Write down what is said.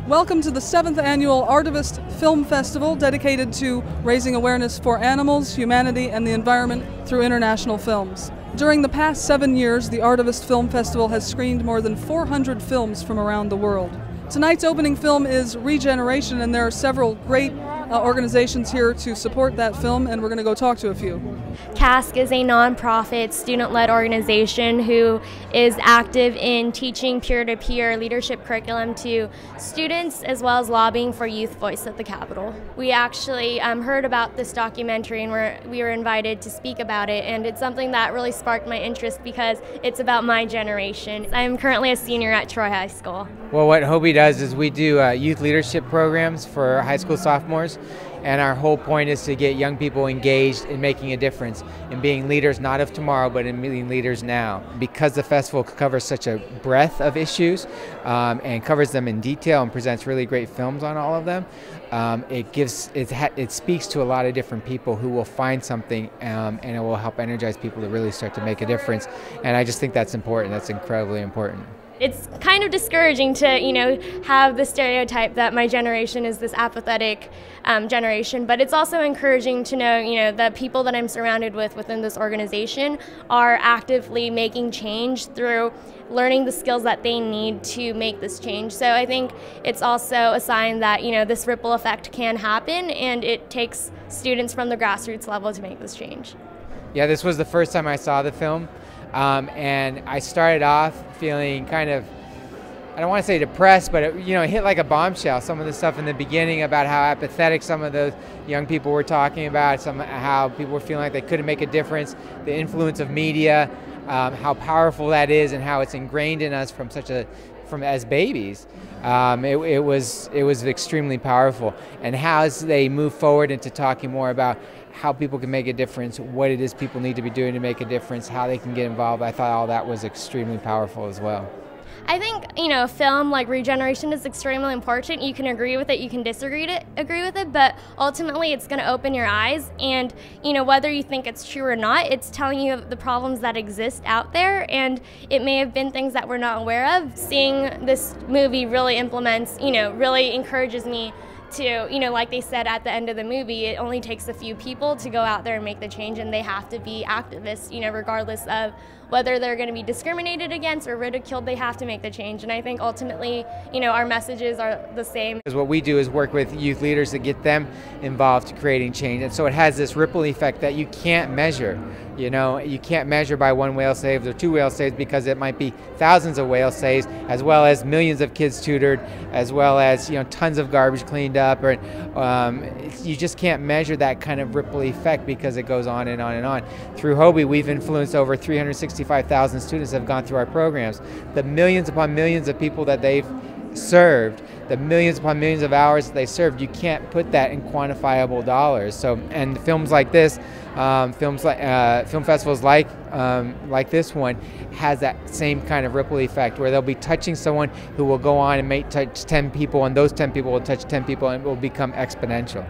Welcome to the 7th Annual Artivist Film Festival, dedicated to raising awareness for animals, humanity, and the environment through international films. During the past 7 years, the Artivist Film Festival has screened more than 400 films from around the world. Tonight's opening film is ReGeneration, and there are several great organizations here to support that film, and we're going to go talk to a few. CASC is a nonprofit, student-led organization who is active in teaching peer-to-peer leadership curriculum to students, as well as lobbying for youth voice at the Capitol. We actually heard about this documentary, and we were invited to speak about it, and it's something that really sparked my interest because it's about my generation. I'm currently a senior at Troy High School. Well, what HOBY does is we do youth leadership programs for high school sophomores, and our whole point is to get young people engaged in making a difference, in being leaders not of tomorrow, but in being leaders now. Because the festival covers such a breadth of issues and covers them in detail and presents really great films on all of them, it speaks to a lot of different people who will find something, and it will help energize people to really start to make a difference. And I just think that's important. That's incredibly important. It's kind of discouraging to, have the stereotype that my generation is this apathetic generation, but it's also encouraging to know, that people that I'm surrounded with within this organization are actively making change through learning the skills that they need to make this change. So I think it's also a sign that, this ripple effect can happen, and it takes students from the grassroots level to make this change. Yeah, this was the first time I saw the film. And I started off feeling kind of, I don't want to say depressed, but it hit like a bombshell. Some of the stuff in the beginning about how apathetic some of those young people were talking about, how people were feeling like they couldn't make a difference, the influence of media, how powerful that is, and how it's ingrained in us from as babies. It was extremely powerful. And how, as they move forward into talking more about how people can make a difference, what it is people need to be doing to make a difference, how they can get involved, I thought all that was extremely powerful as well. I think, a film like ReGeneration is extremely important. You can agree with it, you can disagree with it, but ultimately it's going to open your eyes, and, whether you think it's true or not, it's telling you the problems that exist out there, and it may have been things that we're not aware of. Seeing this movie really implements, really encourages me to, like they said at the end of the movie, it only takes a few people to go out there and make the change, and they have to be activists, regardless of whether they're going to be discriminated against or ridiculed, they have to make the change. And I think ultimately, our messages are the same. Because what we do is work with youth leaders to get them involved to creating change, and so it has this ripple effect that you can't measure. You can't measure by one whale saved or 2 whales saved, because it might be thousands of whales saved, as well as millions of kids tutored, as well as tons of garbage cleaned up. Or you just can't measure that kind of ripple effect, because it goes on and on and on. Through HOBY, we've influenced over 365,000 students that have gone through our programs. The millions upon millions of people that they've served, the millions upon millions of hours that they served, you can't put that in quantifiable dollars. So, and films like this, film festivals like this one, has that same kind of ripple effect, where they'll be touching someone who will go on and may touch 10 people, and those 10 people will touch 10 people, and it will become exponential.